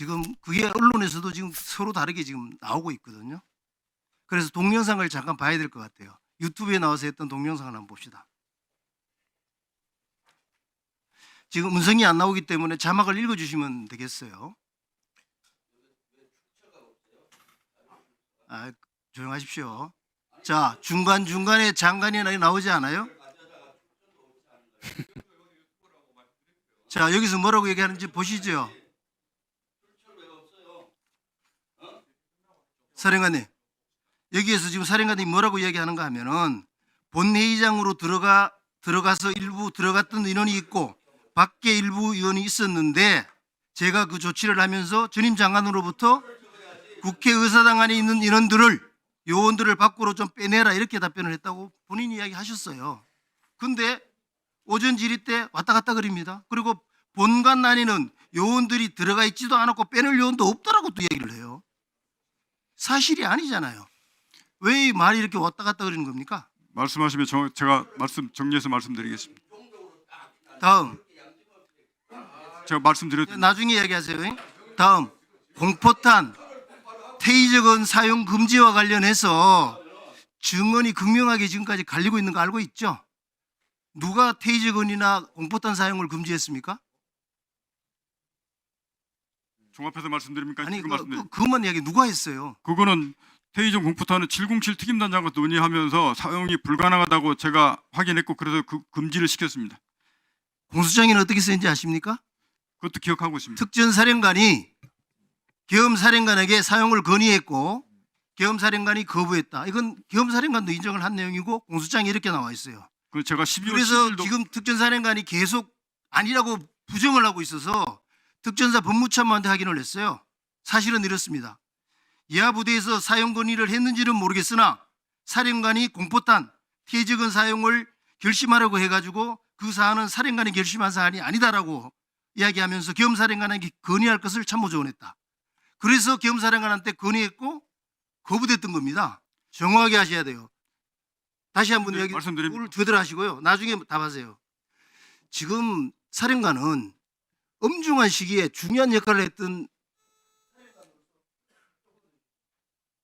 지금 그게 언론에서도 지금 서로 다르게 지금 나오고 있거든요. 그래서 동영상을 잠깐 봐야 될 것 같아요. 유튜브에 나와서 했던 동영상을 한번 봅시다. 지금 음성이 안 나오기 때문에 자막을 읽어주시면 되겠어요. 아, 조용하십시오. 자, 중간중간에 장관이 나오지 않아요? 자, 여기서 뭐라고 얘기하는지 보시죠. 사령관님, 여기에서 지금 사령관님이 뭐라고 얘기하는가 하면은 본회의장으로 들어가서 일부 들어갔던 인원이 있고 밖에 일부 의원이 있었는데 제가 그 조치를 하면서 전임 장관으로부터 국회의사당 안에 있는 인원들을 요원들을 밖으로 좀 빼내라 이렇게 답변을 했다고 본인이 이야기하셨어요. 근데 오전 질의 때 왔다 갔다 그립니다. 그리고 본관 안에는 요원들이 들어가 있지도 않았고 빼낼 요원도 없다라고 또 얘기를 해요. 사실이 아니잖아요. 왜 이 말이 이렇게 왔다 갔다 그러는 겁니까? 말씀하시면 제가 정리해서 말씀드리겠습니다. 다음. 제가 말씀드렸 나중에 이야기하세요. 다음. 공포탄 테이저건 사용 금지와 관련해서 증언이 극명하게 지금까지 갈리고 있는 거 알고 있죠? 누가 테이저건이나 공포탄 사용을 금지했습니까? 종합해서 말씀드립니까? 아니 지금 말씀드립니다. 그것만 이야기 누가 했어요? 그거는 테이저 공포탄은 707 특임단장과 논의하면서 사용이 불가능하다고 제가 확인했고 그래서 금지를 시켰습니다. 공수장에는 어떻게 쓰는지 아십니까? 그것도 기억하고 있습니다. 특전사령관이 계엄사령관에게 사용을 건의했고 계엄사령관이 거부했다. 이건 계엄사령관도 인정을 한 내용이고 공수장에 이렇게 나와 있어요. 그 제가 12월 그래서 10일도 지금 특전사령관이 계속 아니라고 부정을 하고 있어서 특전사 법무참모한테 확인을 했어요. 사실은 이렇습니다. 이하 부대에서 사용 건의를 했는지는 모르겠으나 사령관이 공포탄, 테이저건 사용을 결심하려고 해가지고 그 사안은 사령관이 결심한 사안이 아니다라고 이야기하면서 계엄사령관에게 건의할 것을 참모조언했다. 그래서 계엄사령관한테 건의했고 거부됐던 겁니다. 정확하게 하셔야 돼요. 다시 한번 이야기 말씀드립니다. 되돌아 하시고요. 나중에 답하세요. 지금 사령관은 엄중한 시기에 중요한 역할을 했던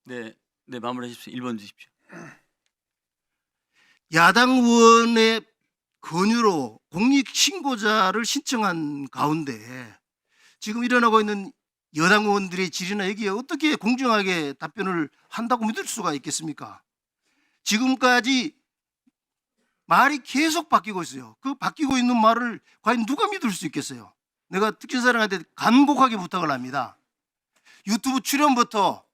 네, 마무리하십시오. 1번 주십시오. 야당 의원의 권유로 공익신고자를 신청한 가운데 지금 일어나고 있는 여당 의원들의 질의나 여기에 어떻게 공정하게 답변을 한다고 믿을 수가 있겠습니까? 지금까지 말이 계속 바뀌고 있어요. 그 바뀌고 있는 말을 과연 누가 믿을 수 있겠어요? 내가 특전사령한테 간곡하게 부탁을 합니다. 유튜브 출연부터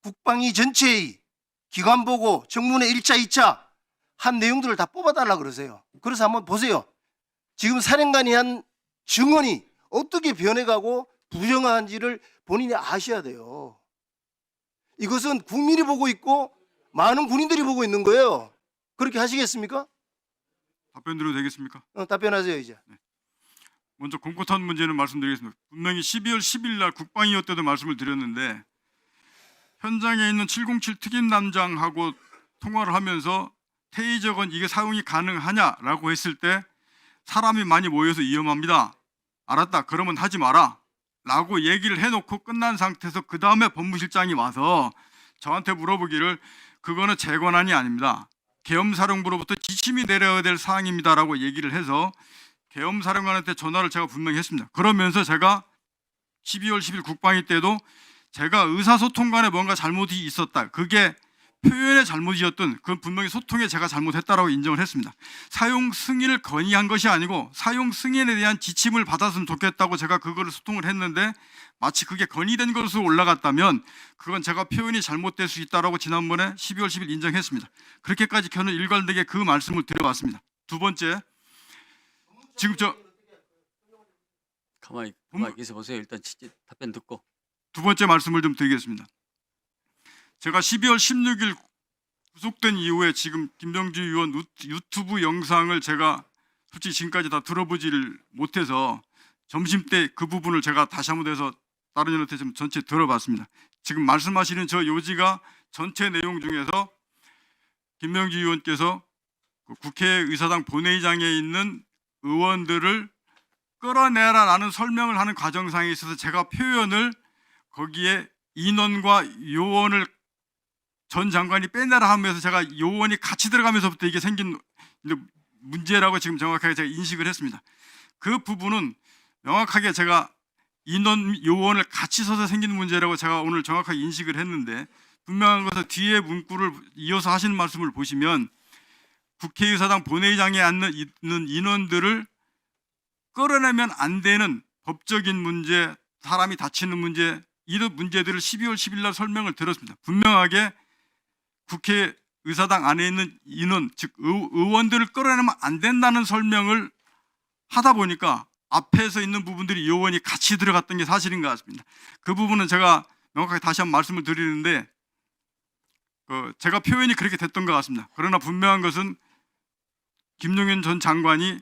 국방위 전체의 기관보고 정문회 1차, 2차 한 내용들을 다 뽑아달라 그러세요. 그래서 한번 보세요. 지금 사령관이 한 증언이 어떻게 변해가고 부정한지를 본인이 아셔야 돼요. 이것은 국민이 보고 있고 많은 군인들이 보고 있는 거예요. 그렇게 하시겠습니까? 답변 드려도 되겠습니까? 답변하세요 이제. 먼저 공포탄 문제는 말씀드리겠습니다. 분명히 12월 10일 날 국방위원 때도 말씀을 드렸는데 현장에 있는 707 특임단장하고 통화를 하면서 테이저건 이게 사용이 가능하냐라고 했을 때 사람이 많이 모여서 위험합니다. 알았다. 그러면 하지 마라. 라고 얘기를 해놓고 끝난 상태에서 그 다음에 법무실장이 와서 저한테 물어보기를 그거는 제 권한이 아닙니다. 계엄사령부로부터 지침이 내려야 될 사항입니다라고 얘기를 해서 계엄사령관한테 전화를 제가 분명히 했습니다. 그러면서 제가 12월 10일 국방위 때도 제가 의사소통간에 뭔가 잘못이 있었다. 그게 표현의 잘못이었던 그건 분명히 소통에 제가 잘못했다라고 인정을 했습니다. 사용 승인을 건의한 것이 아니고 사용 승인에 대한 지침을 받았으면 좋겠다고 제가 그거를 소통을 했는데 마치 그게 건의된 것으로 올라갔다면 그건 제가 표현이 잘못될 수 있다라고 지난번에 12월 10일 인정했습니다. 그렇게까지 저는 일관되게 그 말씀을 드려왔습니다. 두 번째, 지금 가만히 계셔 보세요. 일단 답변 듣고. 두 번째 말씀을 좀 드리겠습니다. 제가 12월 16일 구속된 이후에 지금 김병주 의원 유튜브 영상을 제가 솔직히 지금까지 다 들어보지를 못해서 점심때 그 부분을 제가 다시 한번 해서 다른 의원한테 좀 전체 들어봤습니다. 지금 말씀하시는 저 요지가 전체 내용 중에서 김병주 의원께서 국회의사당 본회의장에 있는 의원들을 끌어내라라는 설명을 하는 과정상에 있어서 제가 표현을 거기에 인원과 요원을 전 장관이 빼내라 하면서 제가 요원이 같이 들어가면서부터 이게 생긴 문제라고 지금 정확하게 제가 인식을 했습니다. 그 부분은 명확하게 제가 인원 요원을 같이 서서 생기는 문제라고 제가 오늘 정확하게 인식을 했는데, 분명한 것은 뒤에 문구를 이어서 하시는 말씀을 보시면 국회의사당 본회의장에 앉는 인원들을 끌어내면 안 되는 법적인 문제, 사람이 다치는 문제, 이런 문제들을 12월 10일 날 설명을 들었습니다. 분명하게 국회의사당 안에 있는 인원, 즉 의원들을 끌어내면 안 된다는 설명을 하다 보니까 앞에서 있는 부분들이 요원이 같이 들어갔던 게 사실인 것 같습니다. 그 부분은 제가 명확하게 다시 한번 말씀을 드리는데, 제가 표현이 그렇게 됐던 것 같습니다. 그러나 분명한 것은 김용현 전 장관이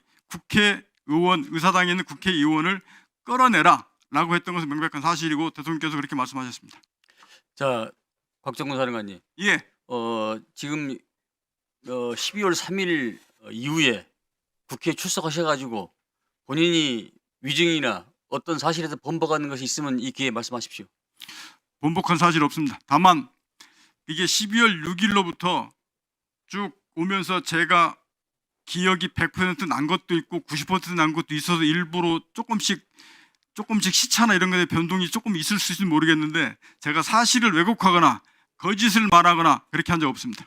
의사당에 있는 국회의원을 끌어내라라고 했던 것은 명백한 사실이고 대통령께서 그렇게 말씀하셨습니다. 자, 곽정근 사령관님. 예, 지금 12월 3일 이후에 국회에 출석하셔가지고 본인이 위증이나 어떤 사실에서 번복하는 것이 있으면 이 기회에 말씀하십시오. 번복한 사실 없습니다. 다만 이게 12월 6일로부터 쭉 오면서 제가 기억이 100% 난 것도 있고 90% 난 것도 있어서 일부러 조금씩 시차나 이런 것에 변동이 조금 있을 수 있을지 모르겠는데, 제가 사실을 왜곡하거나 거짓을 말하거나 그렇게 한 적 없습니다.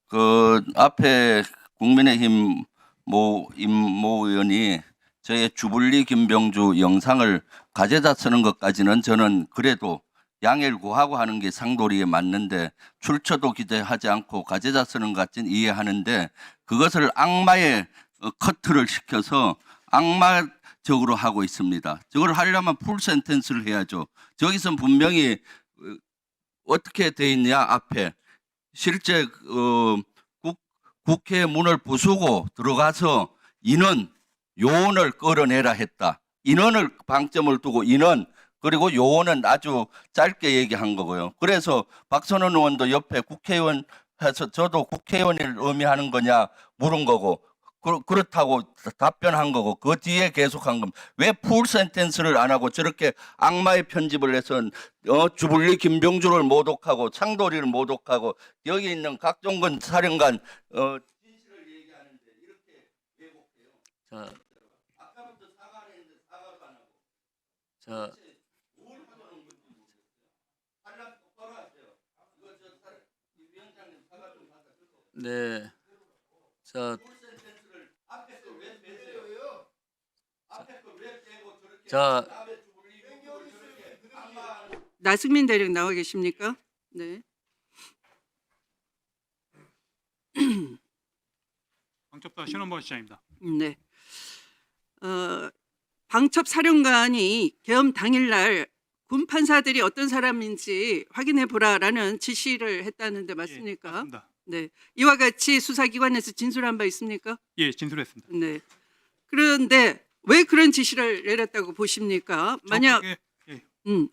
그 앞에 국민의힘 임모 의원이 저의 주불리 김병주 영상을 가져다 쓰는 것까지는 저는 그래도 양해를 구하고 하는 게 상도리에 맞는데, 출처도 기재하지 않고 가져다 쓰는 것 같지는 이해하는데, 그것을 악마의 커트를 시켜서 악마적으로 하고 있습니다. 저걸 하려면 풀 센텐스를 해야죠. 저기서 분명히 어떻게 돼 있냐, 앞에 실제 국회 문을 부수고 들어가서 요원을 끌어내라 했다. 인원을 방점을 두고 그리고 요원은 아주 짧게 얘기한 거고요. 그래서 박선원 의원도 옆에 국회의원 해서 저도 국회의원을 의미하는 거냐 물은 거고, 그렇다고 답변한 거고, 그 뒤에 계속한 겁니다. 왜 풀 센텐스를 안 하고 저렇게 악마의 편집을 해서 주불리 김병주를 모독하고 창도리를 모독하고 여기 있는 각종건 사령관 진실을 얘기하는데 이렇게 왜곡해요? 자, 아까부터 사과를 했는데 사과도 안 하고. 자, 뭘 하자는 건지 모르겠어요. 하려면 똑바로 하세요. 이거 이 위원장님 사과 좀 받아 주세요. 네. 자, 풀 센텐스를 앞에 거왜 빼세요? 앞에 거왜 빼고 저렇게 자, 남의 주불리 김병주를 저렇게 악마 나승민 대령 나와 계십니까? 네. 방첩사 신원보 시장입니다. 네. 방첩 사령관이 계엄 당일날 군 판사들이 어떤 사람인지 확인해 보라라는 지시를 했다는데 맞습니까? 예, 맞습니다. 네. 이와 같이 수사기관에서 진술한 바 있습니까? 예, 진술했습니다. 네. 그런데 왜 그런 지시를 내렸다고 보십니까? 만약 정확하게, 예,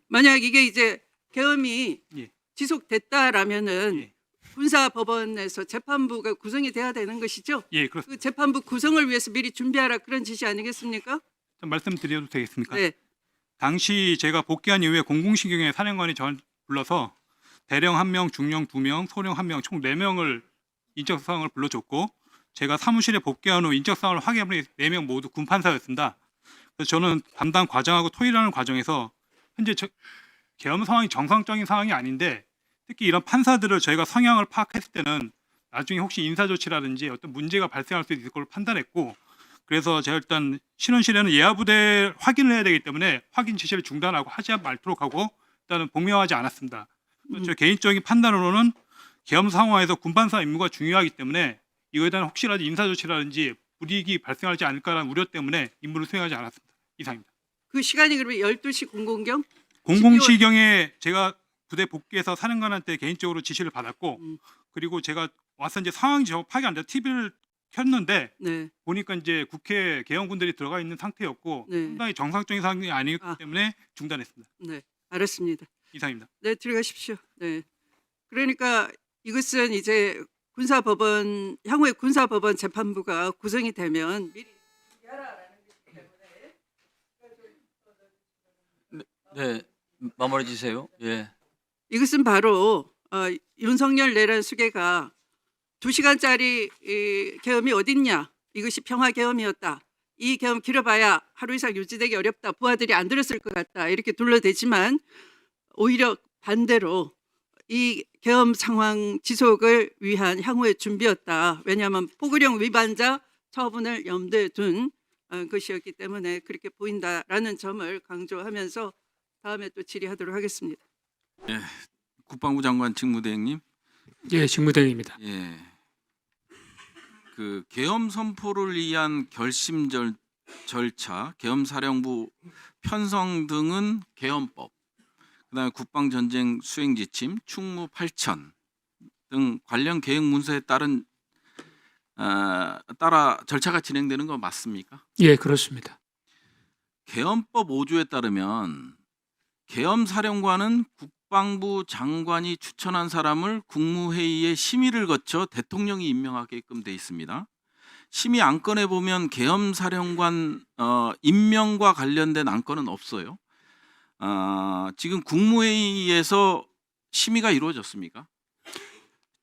만약 이게 이제 계엄이 예. 지속됐다라면은 예. 군사법원에서 재판부가 구성이 돼야 되는 것이죠. 예, 그렇습니다. 그 재판부 구성을 위해서 미리 준비하라 그런 지시 아니겠습니까? 좀 말씀드려도 되겠습니까? 네. 당시 제가 복귀한 이후에 공공신경의 사령관이 전 불러서 대령 1명, 중령 2명, 소령 1명 총 4명을 인적사항을 불러줬고, 제가 사무실에 복귀한 후 인적사항을 확인해보니 4명 모두 군판사였습니다. 그래서 저는 담당 과정하고 토의하는 과정에서 현재 계엄 상황이 정상적인 상황이 아닌데, 특히 이런 판사들을 저희가 성향을 파악했을 때는 나중에 혹시 인사조치라든지 어떤 문제가 발생할 수 있을 걸로 판단했고, 그래서 제가 일단 신원실에는 예하부대 확인을 해야 되기 때문에 확인 지시를 중단하고 하지 말도록 하고 일단은 복명하지 않았습니다. 저 개인적인 판단으로는 계엄 상황에서 군판사 임무가 중요하기 때문에 이거에 대한 혹시라도 인사조치라든지 불이익이 발생하지 않을까라는 우려 때문에 임무를 수행하지 않았습니다. 이상입니다. 그 시간이 그러면 12시 00경? 00시경에 제가 부대 복귀해서 사령관한테 개인적으로 지시를 받았고, 음. 그리고 제가 와서 이제 상황이 파악이 안 돼 TV를 켰는데 네. 보니까 이제 국회 계엄군들이 들어가 있는 상태였고 네. 상당히 정상적인 상황이 아니기 아. 때문에 중단했습니다. 네. 알았습니다. 이상입니다. 네, 들어가십시오. 네. 그러니까 이것은 이제 향후에 군사법원 재판부가 구성이 되면 미리 준비하라라는 것이기 때문에 네, 마무리해 주세요. 예. 이것은 바로 윤석열 내란 수계가 2시간짜리 계엄이 어딨냐. 이것이 평화 계엄이었다. 이 계엄 길어봐야 하루 이상 유지되기 어렵다. 부하들이 안 들었을 것 같다. 이렇게 둘러대지만 오히려 반대로 이 계엄 상황 지속을 위한 향후의 준비였다. 왜냐하면 포고령 위반자 처분을 염두에 둔 것이었기 때문에 그렇게 보인다라는 점을 강조하면서 다음에 또 질의하도록 하겠습니다. 국방부 장관 직무대행님, 예, 직무대행입니다. 예, 그 계엄 선포를 위한 결심 절차, 계엄사령부 편성 등은 계엄법, 그다음에 국방전쟁 수행 지침, 충무 8천 등 관련 계획 문서에 따라 절차가 진행되는 거 맞습니까? 예, 그렇습니다. 계엄법 5조에 따르면 계엄사령관은 국방부 장관이 추천한 사람을 국무회의에 심의를 거쳐 대통령이 임명하게끔 돼 있습니다. 심의 안건에 보면 계엄사령관 임명과 관련된 안건은 없어요. 지금 국무회의에서 심의가 이루어졌습니까?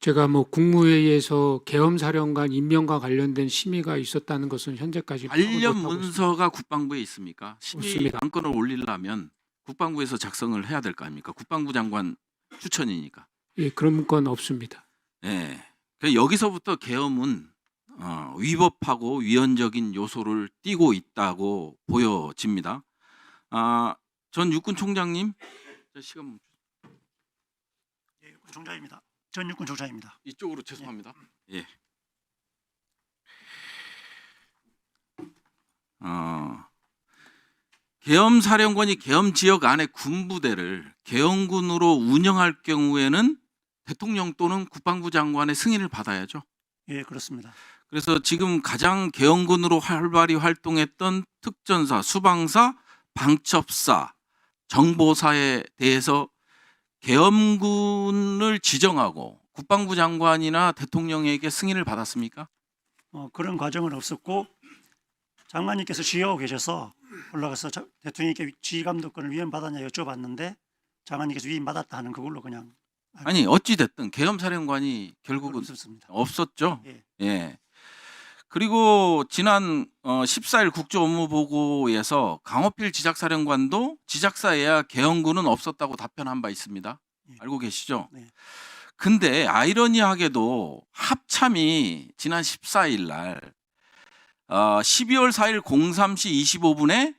제가 뭐 국무회의에서 계엄사령관 임명과 관련된 심의가 있었다는 것은 현재까지 파악을 관련 못하고 있습니다. 문서가 국방부에 있습니까? 심의 없습니다. 안건을 올리려면 국방부에서 작성을 해야 될 거 아닙니까? 국방부 장관 추천이니까. 예, 그런 건 없습니다. 예. 그래서 여기서부터 계엄은 위법하고 위헌적인 요소를 띠고 있다고 보여집니다. 전 육군 총장님, 시간 멈추. 예, 육군 총장입니다. 전 육군 총장입니다. 이쪽으로 죄송합니다. 예. 계엄 사령관이 계엄 지역 안에 군부대를 계엄군으로 운영할 경우에는 대통령 또는 국방부 장관의 승인을 받아야죠. 예, 그렇습니다. 그래서 지금 가장 계엄군으로 활발히 활동했던 특전사, 수방사, 방첩사, 정보사에 대해서 계엄군을 지정하고 국방부 장관이나 대통령에게 승인을 받았습니까? 그런 과정은 없었고 장관님께서 지휘하고 계셔서 올라가서 대통령께 지휘감독권을 위임받았냐 여쭤봤는데 장관님께서 위임받았다 하는 그걸로 그냥 아니 어찌 됐든 계엄 사령관이 결국은 없었습니다. 없었죠. 예. 예. 그리고 지난 14일 국정업무보고에서 강호필 지작사령관도 지작사에야 계엄군은 없었다고 답변한 바 있습니다. 예. 알고 계시죠? 네. 근데 아이러니하게도 합참이 지난 14일 날 12월 4일 03시 25분에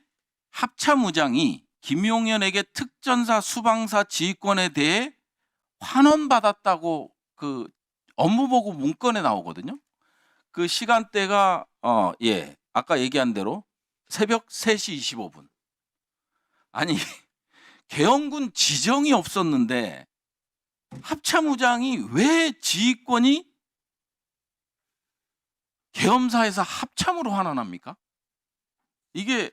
합참의장이 김용현에게 특전사 수방사 지휘권에 대해 환원받았다고 그 업무보고 문건에 나오거든요. 그 시간대가 아까 얘기한 대로 새벽 3시 25분. 아니 계엄군 지정이 없었는데 합참의장이 왜 지휘권이 계엄사에서 합참으로 환원합니까? 이게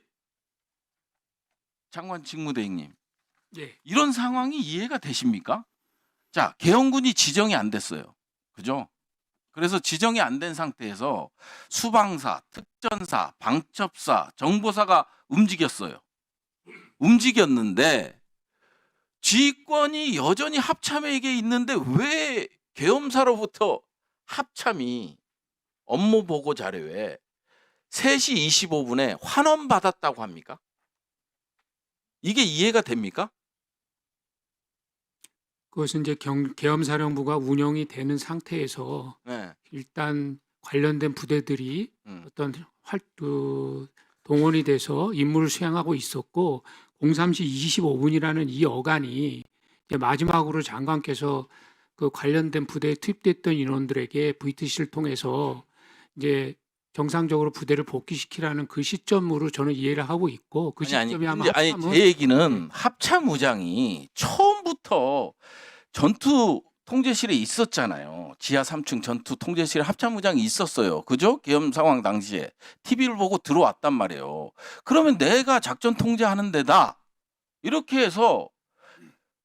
장관 직무대행님, 예, 이런 상황이 이해가 되십니까? 자, 계엄군이 지정이 안 됐어요. 그죠? 그래서 지정이 안 된 상태에서 수방사, 특전사, 방첩사, 정보사가 움직였어요. 움직였는데 지휘권이 여전히 합참에게 있는데 왜 계엄사로부터 합참이 업무 보고 자료에 3시 25분에 환원받았다고 합니까? 이게 이해가 됩니까? 그것은 이제 계엄사령부가 운영이 되는 상태에서 네. 일단 관련된 부대들이 음. 어떤 동원이 돼서 임무를 수행하고 있었고 03시 25분이라는 이 어간이 이제 마지막으로 장관께서 그 관련된 부대에 투입됐던 인원들에게 VTC를 통해서 이제 정상적으로 부대를 복귀시키라는 그 시점으로 저는 이해를 하고 있고 그 시점이 아마 아니 합참은 제 얘기는 합참의장이 처음부터 전투 통제실에 있었잖아요. 지하 3층 전투 통제실에 합참의장이 있었어요. 그죠? 계엄 상황 당시에 TV를 보고 들어왔단 말이에요. 그러면 내가 작전 통제하는 데다 이렇게 해서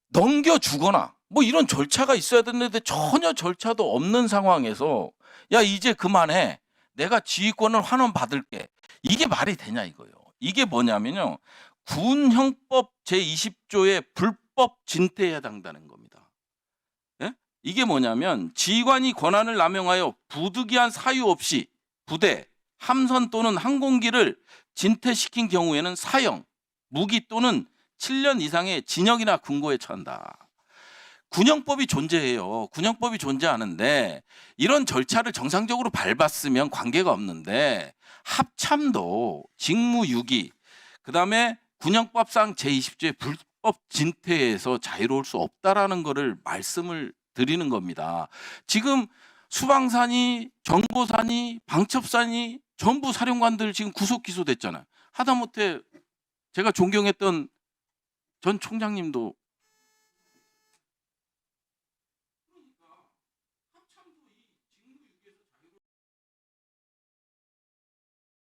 넘겨주거나 뭐 이런 절차가 있어야 되는데 전혀 절차도 없는 상황에서 야 이제 그만해. 내가 지휘권을 환원 받을게. 이게 말이 되냐 이거예요. 이게 뭐냐면요. 군형법 제20조에 불법 진퇴해야 한다는 겁니다. 예? 이게 뭐냐면 지휘관이 권한을 남용하여 부득이한 사유 없이 부대, 함선 또는 항공기를 진퇴시킨 경우에는 사형, 무기 또는 7년 이상의 징역이나 금고에 처한다. 군형법이 존재해요. 군형법이 존재하는데 이런 절차를 정상적으로 밟았으면 관계가 없는데 합참도 직무유기, 그다음에 군형법상 제20조의 불법 진퇴에서 자유로울 수 없다라는 것을 말씀을 드리는 겁니다. 지금 수방산이, 정보산이, 방첩산이 전부 사령관들 지금 구속 기소됐잖아요. 하다못해 제가 존경했던 전 총장님도